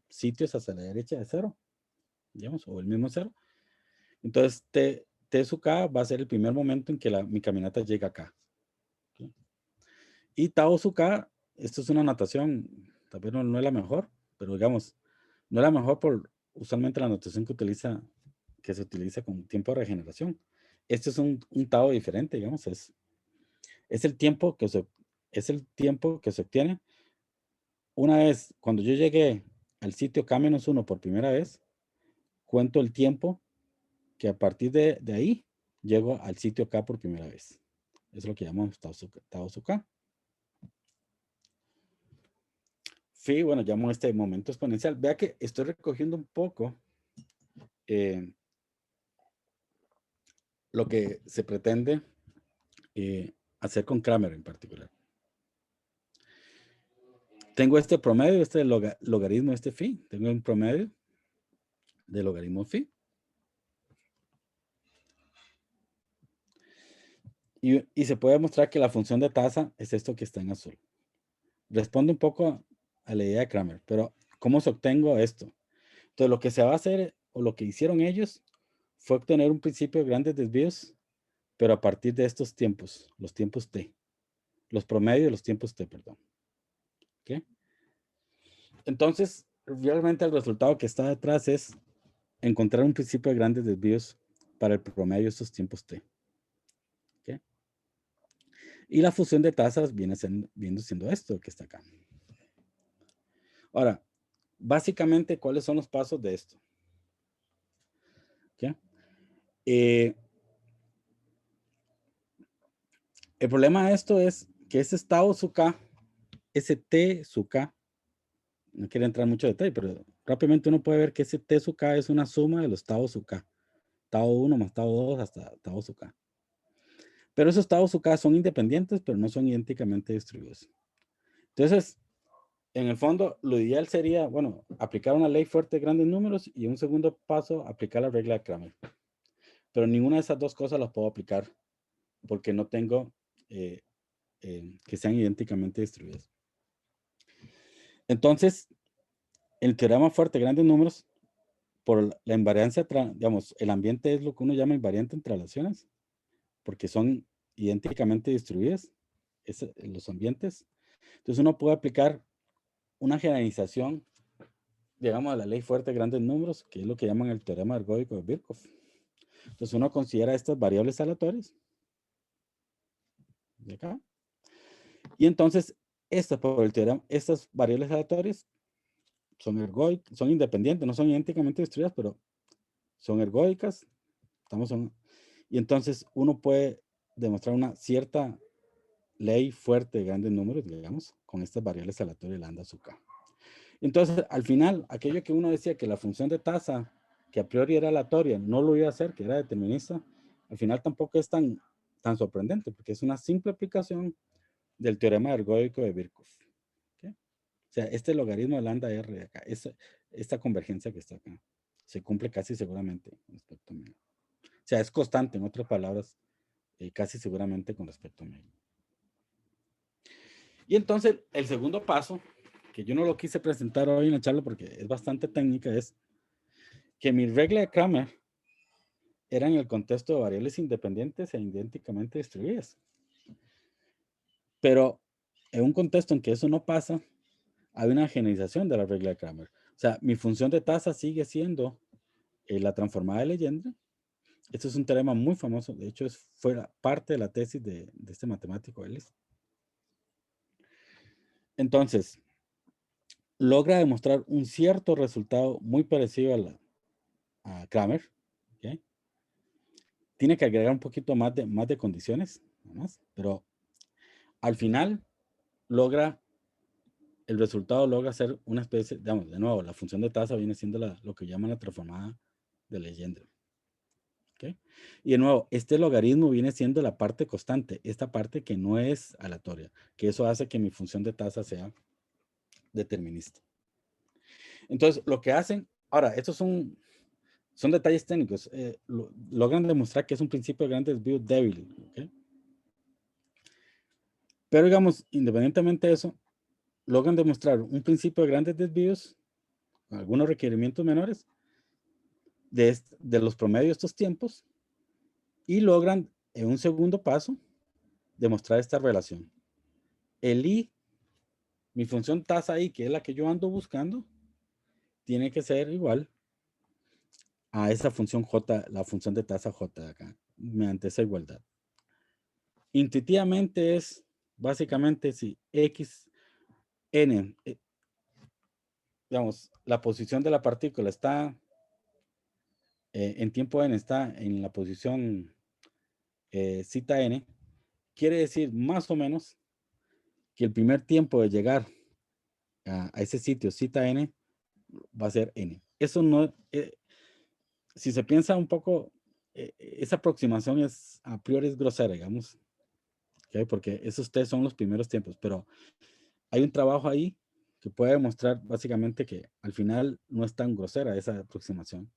[SPEAKER 1] sitios hacia la derecha de cero, digamos, o el mismo cero. Entonces, TSUK va a ser el primer momento en que mi caminata llega acá. ¿Okay? Y TAOSUK, esto es una notación, tal vez no es la mejor, pero digamos, no es la mejor por usualmente la notación que se utiliza con tiempo de regeneración. Este es un Tao diferente, digamos, es el tiempo que se obtiene una vez, cuando yo llegué al sitio K-1 por primera vez, cuento el tiempo que a partir de ahí llego al sitio K por primera vez. Eso es lo que llamamos TAOSUK. phi, bueno, llamo este momento exponencial. Vea que estoy recogiendo un poco lo que se pretende hacer con Kramer en particular. Tengo este promedio, este logaritmo, este phi. Tengo un promedio de logaritmo phi. Y se puede mostrar que la función de tasa es esto que está en azul. Responde un poco a la idea de Kramer, pero ¿cómo se obtengo esto? Entonces, lo que se va a hacer, o lo que hicieron ellos, fue obtener un principio de grandes desvíos, pero a partir de estos tiempos, los tiempos t, los promedios de los tiempos t, perdón. ¿Okay? Entonces, realmente el resultado que está detrás es encontrar un principio de grandes desvíos para el promedio de estos tiempos t. ¿Okay? Y la función de tasas viene siendo esto que está acá. Ahora, básicamente, ¿cuáles son los pasos de esto? ¿Okay? El problema de esto es que ese tau su k, ese t su k, no quiero entrar en mucho detalle, pero rápidamente uno puede ver que ese t su k es una suma de los tau su k. Tau 1 más tau 2 hasta tau su k. Pero esos tau su k son independientes, pero no son idénticamente distribuidos. Entonces, en el fondo, lo ideal sería, bueno, aplicar una ley fuerte de grandes números y un segundo paso, aplicar la regla de Kramer. Pero ninguna de esas dos cosas las puedo aplicar porque no tengo que sean idénticamente distribuidas. Entonces, el teorema fuerte de grandes números, por la invariancia, digamos, el ambiente es lo que uno llama invariante entre relaciones, porque son idénticamente distribuidas los ambientes. Entonces, uno puede aplicar una generalización, digamos, a la ley fuerte de grandes números, que es lo que llaman el teorema ergódico de Birkhoff. Entonces, uno considera estas variables aleatorias de acá. Y entonces, por el teorema, estas variables aleatorias son independientes, no son idénticamente distribuidas, pero son ergódicas. Y entonces uno puede demostrar una cierta ley fuerte de grandes números, digamos, con estas variables aleatorias lambda sub k. Entonces, al final, aquello que uno decía que la función de tasa, que a priori era aleatoria, no lo iba a hacer, que era determinista, al final tampoco es tan sorprendente, porque es una simple aplicación del teorema ergódico de Birkhoff. ¿Okay? O sea, este logaritmo de lambda r de acá, esta convergencia que está acá, se cumple casi seguramente con respecto a medio. O sea, es constante, en otras palabras, casi seguramente con respecto a medio. Y entonces, el segundo paso, que yo no lo quise presentar hoy en la charla porque es bastante técnica, es que mi regla de Kramer era en el contexto de variables independientes e idénticamente distribuidas. Pero en un contexto en que eso no pasa, hay una generalización de la regla de Kramer. O sea, mi función de tasa sigue siendo la transformada de Legendre. Este es un teorema muy famoso. De hecho, fue parte de la tesis de este matemático Ellis. Entonces, logra demostrar un cierto resultado muy parecido a Kramer. ¿Okay? Tiene que agregar un poquito más de condiciones, pero al final el resultado logra ser una especie, digamos, de nuevo, la función de tasa viene siendo lo que llaman la transformada de Legendre. ¿Okay? Y de nuevo, este logaritmo viene siendo la parte constante, esta parte que no es aleatoria, que eso hace que mi función de tasa sea determinista. Entonces, lo que hacen, ahora, estos son detalles técnicos, logran demostrar que es un principio de grandes desvíos débil. ¿Okay? Pero digamos, independientemente de eso, logran demostrar un principio de grandes desvíos, con algunos requerimientos menores, de los promedios de estos tiempos, y logran, en un segundo paso, demostrar esta relación. El i, mi función tasa i, que es la que yo ando buscando, tiene que ser igual a esa función j, la función de tasa j de acá, mediante esa igualdad. Intuitivamente es, básicamente, si x, n, digamos, la posición de la partícula está en tiempo n, está en la posición zeta n, quiere decir más o menos que el primer tiempo de llegar a ese sitio, cita n, va a ser n. Eso no, si se piensa un poco, esa aproximación es a priori es grosera, digamos, ¿okay? Porque esos test son los primeros tiempos, pero hay un trabajo ahí que puede demostrar básicamente que al final no es tan grosera esa aproximación.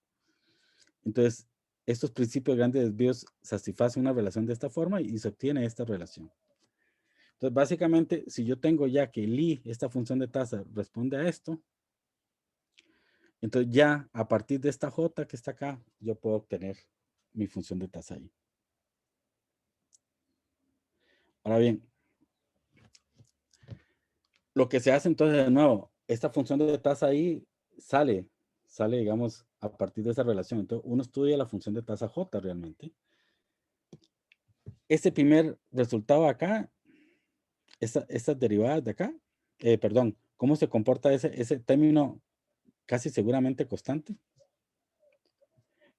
[SPEAKER 1] Entonces, estos principios de grandes desvíos satisfacen una relación de esta forma y se obtiene esta relación. Entonces, básicamente, si yo tengo ya que Li, esta función de tasa, responde a esto, entonces ya a partir de esta J que está acá, yo puedo obtener mi función de tasa ahí. Ahora bien, lo que se hace entonces de nuevo, esta función de tasa ahí sale, digamos, a partir de esa relación. Entonces, uno estudia la función de tasa J realmente. Este primer resultado acá, estas derivadas de acá, perdón, cómo se comporta ese término casi seguramente constante,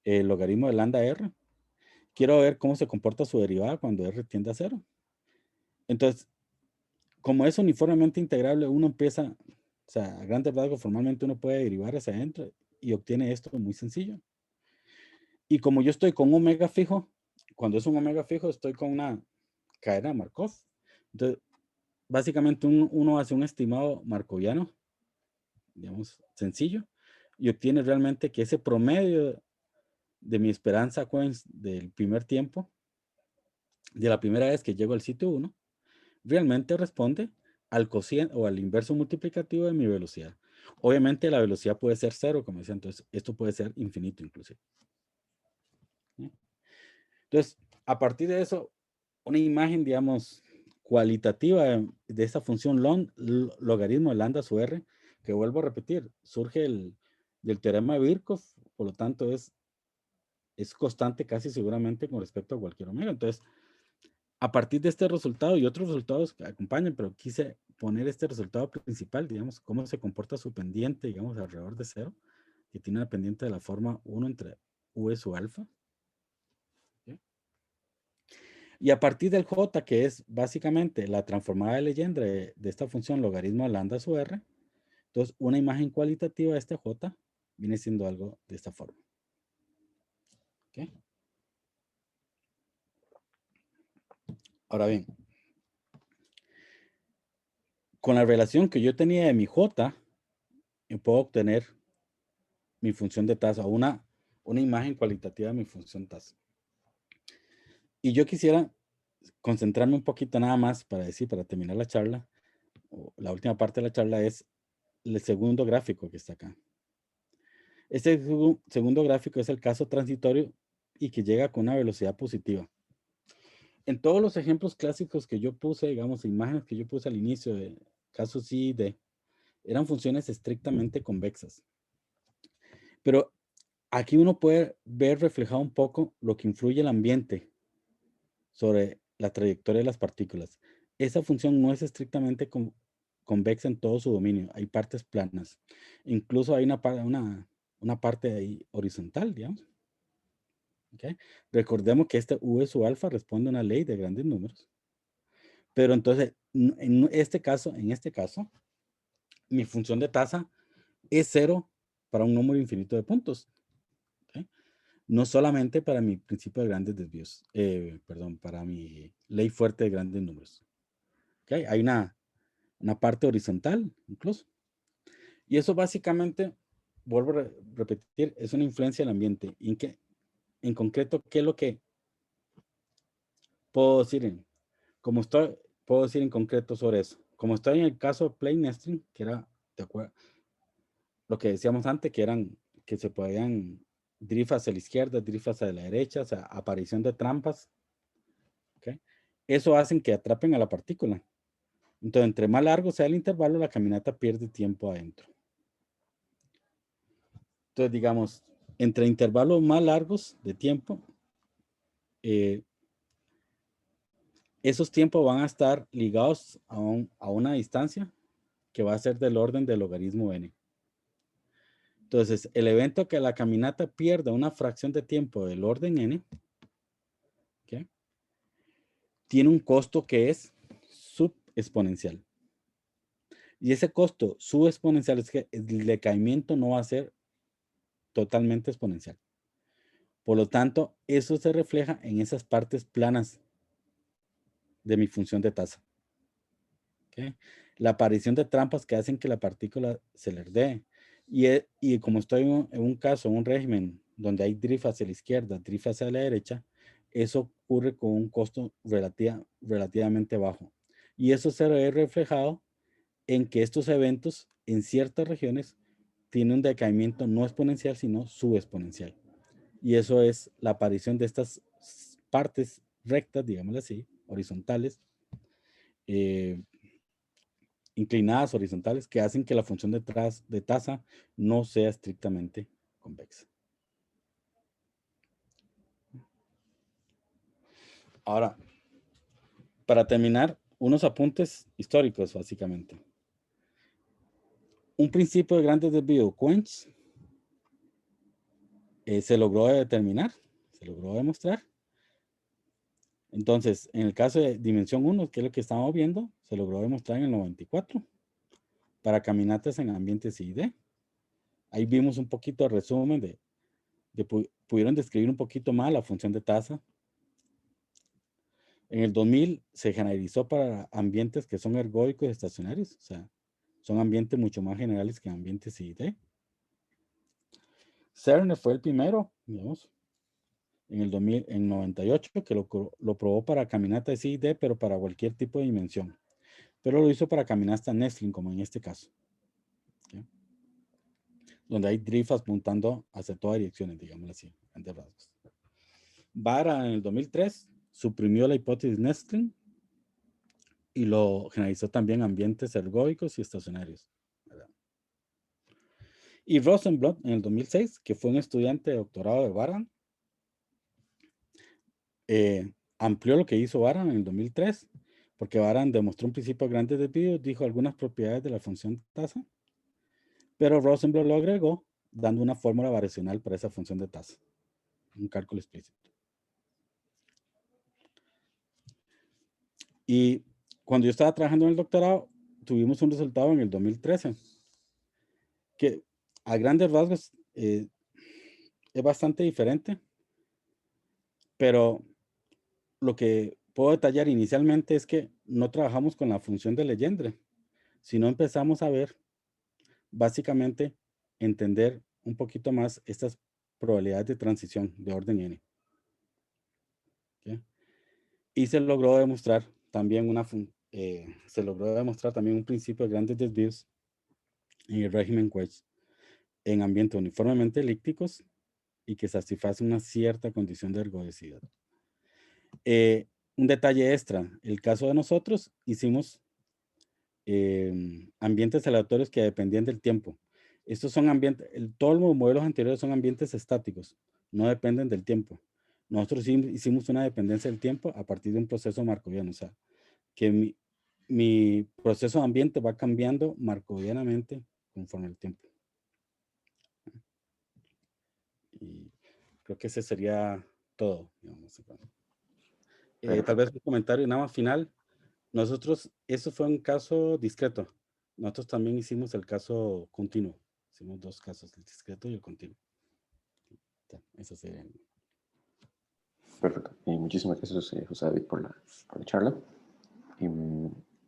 [SPEAKER 1] el logaritmo de lambda R. Quiero ver cómo se comporta su derivada cuando R tiende a 0. Entonces, como es uniformemente integrable, uno empieza, o sea, a grandes rasgos, formalmente uno puede derivar hacia adentro y obtiene esto muy sencillo. Y como yo estoy con un omega fijo, cuando es un omega fijo, estoy con una cadena de Markov. Entonces, básicamente uno hace un estimado markoviano, digamos, sencillo, y obtiene realmente que ese promedio de mi esperanza Coens del primer tiempo, de la primera vez que llego al sitio 1, realmente responde al cociente o al inverso multiplicativo de mi velocidad. Obviamente la velocidad puede ser 0, como decía, entonces esto puede ser infinito inclusive. Entonces, a partir de eso, una imagen, digamos, cualitativa de esta función logaritmo de lambda su r, que vuelvo a repetir, surge del teorema de Birkhoff, por lo tanto es constante casi seguramente con respecto a cualquier omega. Entonces, a partir de este resultado y otros resultados que acompañan, pero quise poner este resultado principal, digamos, cómo se comporta su pendiente, digamos, alrededor de 0, que tiene una pendiente de la forma 1 entre U su alfa. ¿Okay? Y a partir del J, que es básicamente la transformada de leyenda de esta función logaritmo de lambda su R, entonces una imagen cualitativa de este J viene siendo algo de esta forma. ¿Okay? Ahora bien, con la relación que yo tenía de mi J, yo puedo obtener mi función de tasa, una imagen cualitativa de mi función tasa. Y yo quisiera concentrarme un poquito nada más para decir, para terminar la charla, o la última parte de la charla es el segundo gráfico que está acá. Este segundo gráfico es el caso transitorio y que llega con una velocidad positiva. En todos los ejemplos clásicos que yo puse, digamos, imágenes que yo puse al inicio de casos C y D, eran funciones estrictamente convexas. Pero aquí uno puede ver reflejado un poco lo que influye el ambiente sobre la trayectoria de las partículas. Esa función no es estrictamente convexa en todo su dominio. Hay partes planas. Incluso hay una parte ahí horizontal, digamos. ¿Okay? Recordemos que este V sub alfa responde a una ley de grandes números. Pero entonces, en este caso, mi función de tasa es 0 para un número infinito de puntos. ¿Okay? No solamente para mi principio de grandes desvíos, perdón, para mi ley fuerte de grandes números. ¿Okay? Hay una parte horizontal incluso. Y eso básicamente, vuelvo a repetir, es una influencia del ambiente. ¿Y en concreto, qué es lo que puedo decir? Puedo decir en concreto sobre eso. Como estoy en el caso de plane nesting, que era, ¿te acuerdas? Lo que decíamos antes, que se podían drift hacia la izquierda, drift hacia la derecha, o sea, aparición de trampas. ¿Okay? Eso hacen que atrapen a la partícula. Entonces, entre más largo sea el intervalo, la caminata pierde tiempo adentro. Entonces, digamos, entre intervalos más largos de tiempo, esos tiempos van a estar ligados a una distancia que va a ser del orden del logaritmo n. Entonces, el evento que la caminata pierda una fracción de tiempo del orden n, ¿okay? Tiene un costo que es subexponencial. Y ese costo subexponencial es que el decaimiento no va a ser totalmente exponencial. Por lo tanto, eso se refleja en esas partes planas de mi función de tasa. ¿Ok? La aparición de trampas que hacen que la partícula se lerdee. Y como estoy en un caso, en un régimen donde hay drift hacia la izquierda, drift hacia la derecha, eso ocurre con un costo relativamente bajo. Y eso se ve reflejado en que estos eventos en ciertas regiones tienen un decaimiento no exponencial, sino subexponencial. Y eso es la aparición de estas partes rectas, digámoslo así, horizontales, eh, inclinadas horizontales, que hacen que la función de tasa no sea estrictamente convexa. Ahora, para terminar, unos apuntes históricos, básicamente. Un principio de grandes desvíos, Quench, se logró determinar, se logró demostrar. Entonces, en el caso de dimensión 1, que es lo que estamos viendo, se logró demostrar en el 94 para caminatas en ambientes I+D. Ahí vimos un poquito de resumen pudieron describir un poquito más la función de tasa. En el 2000 se generalizó para ambientes que son ergódicos y estacionarios, o sea, son ambientes mucho más generales que ambientes I+D. CERN fue el primero, digamos, en el 2000, en 98, que lo probó para caminatas I+D, pero para cualquier tipo de dimensión. Pero lo hizo para caminatas Nestling, como en este caso. ¿Okay? Donde hay drift apuntando hacia todas direcciones, digamos así, grandes rasgos. Vara en el 2003 suprimió la hipótesis Nestling y lo generalizó también a ambientes ergódicos y estacionarios. ¿Verdad? Y Rosenblatt en el 2006, que fue un estudiante de doctorado de Baran, amplió lo que hizo Baran en el 2003, porque Baran demostró un principio de grandes desvíos, dijo algunas propiedades de la función tasa, pero Rosenblatt lo agregó dando una fórmula variacional para esa función de tasa, un cálculo explícito. Y cuando yo estaba trabajando en el doctorado, tuvimos un resultado en el 2013, que a grandes rasgos es bastante diferente, pero lo que puedo detallar inicialmente es que no trabajamos con la función de Legendre, sino empezamos a ver, básicamente, entender un poquito más estas probabilidades de transición de orden n. ¿Okay? Y se logró demostrar también un principio de grandes desvíos en el régimen Quench en ambientes uniformemente elípticos y que satisface una cierta condición de ergodicidad. Un detalle extra, el caso de nosotros hicimos ambientes aleatorios que dependían del tiempo. Estos son ambientes, todos los modelos anteriores son ambientes estáticos, no dependen del tiempo. Nosotros hicimos una dependencia del tiempo a partir de un proceso markoviano, o sea, que mi proceso de ambiente va cambiando markovianamente conforme el tiempo. Y creo que ese sería todo, digamos. Tal vez un comentario nada más final. Nosotros, eso fue un caso discreto. Nosotros también hicimos el caso continuo. Hicimos dos casos, el discreto y el continuo. Eso sería.
[SPEAKER 2] Perfecto. Y muchísimas gracias, José David, por la charla.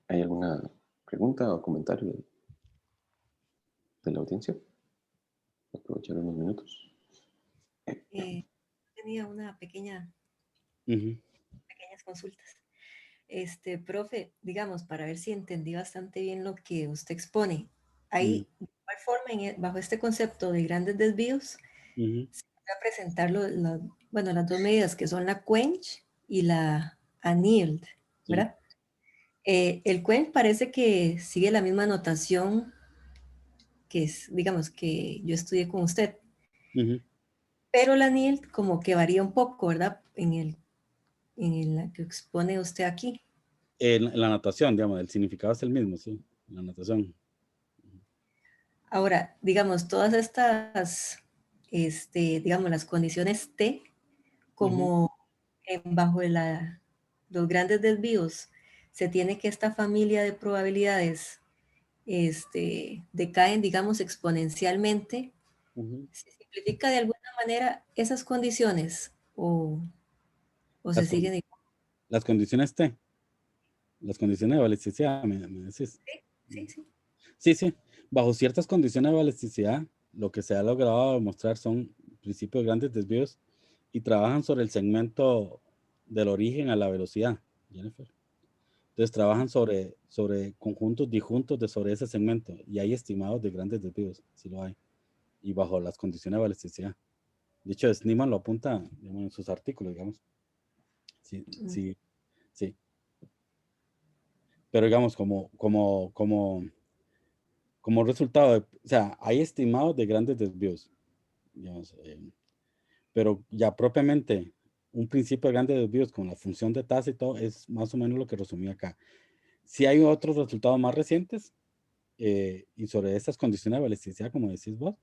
[SPEAKER 2] ¿Hay alguna pregunta o comentario de la audiencia? Aprovechar unos minutos.
[SPEAKER 3] Tenía una pequeñas consultas. Profe, digamos, para ver si entendí bastante bien lo que usted expone. Ahí, de igual forma, bajo este concepto de grandes desvíos, se va a presentar bueno, las dos medidas que son la quench y la annealed, ¿verdad? El quench parece que sigue la misma notación que es, digamos, que yo estudié con usted. Pero la annealed como que varía un poco, ¿verdad? En la que expone usted aquí.
[SPEAKER 1] La anotación, digamos, el significado es el mismo, sí, la anotación.
[SPEAKER 3] Ahora, digamos, todas estas, digamos, las condiciones T, como bajo los grandes desvíos, se tiene que esta familia de probabilidades decaen, digamos, exponencialmente. ¿Se simplifica de alguna manera esas condiciones o se siguen igual?
[SPEAKER 1] Las condiciones T, las condiciones de balisticidad, me decís.
[SPEAKER 3] Sí, sí.
[SPEAKER 1] Sí, sí. Bajo ciertas condiciones de balisticidad, lo que se ha logrado demostrar son principios de grandes desvíos y trabajan sobre el segmento del origen a la velocidad, Jennifer. Entonces trabajan sobre conjuntos disjuntos de sobre ese segmento y hay estimados de grandes desvíos, sí lo hay, y bajo las condiciones de balisticidad. De hecho, Schneemann lo apunta, digamos, en sus artículos, digamos. Sí, sí, sí. Pero digamos, como resultado, o sea, hay estimados de grandes desvíos, digamos, pero ya propiamente un principio de grandes desvíos con la función de tasa y todo es más o menos lo que resumí acá. Si hay otros resultados más recientes y sobre estas condiciones de balisticidad, como decís vos,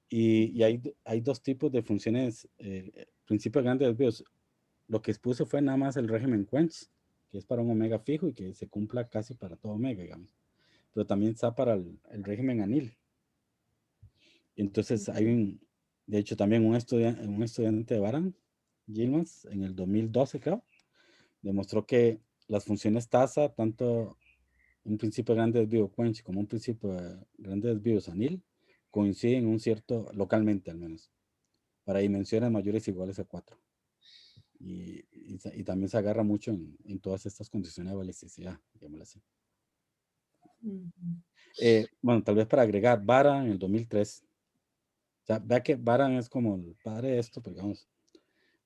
[SPEAKER 1] y hay dos tipos de funciones, principio de grandes desvíos. Lo que expuse fue nada más el régimen Quench, que es para un omega fijo y que se cumpla casi para todo omega, digamos. Pero también está para el régimen anil. Entonces de hecho también un estudiante de Baran, Gilmans, en el 2012 creo, demostró que las funciones tasa, tanto un principio de grande desvío Quench como un principio de grande desvío anil, coinciden localmente al menos, para dimensiones mayores o iguales a 4. Y también se agarra mucho en todas estas condiciones de balisticidad, digámoslo así. Bueno, tal vez para agregar, Baran en el 2003. O sea, vea que Baran es como el padre de esto, pero digamos,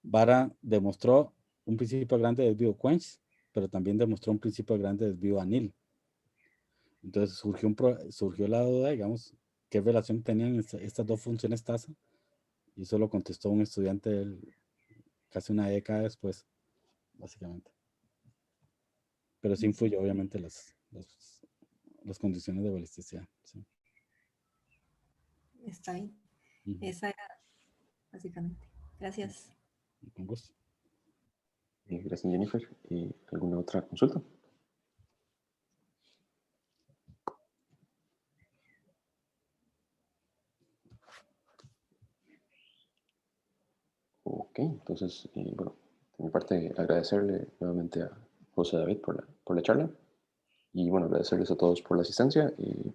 [SPEAKER 1] Baran demostró un principio grande de desvío Quench, pero también demostró un principio grande de desvío anil. Entonces surgió la duda, digamos, qué relación tenían estas dos funciones tasa, y eso lo contestó un estudiante casi una década después, básicamente. Pero sí influyó, obviamente, las condiciones de balisticidad. Sí.
[SPEAKER 3] Está bien. Esa era básicamente. Gracias.
[SPEAKER 1] Con gusto.
[SPEAKER 2] Gracias, Jennifer. ¿Alguna otra consulta? Ok, entonces, bueno, de mi parte agradecerle nuevamente a José David por la charla y bueno, agradecerles a todos por la asistencia y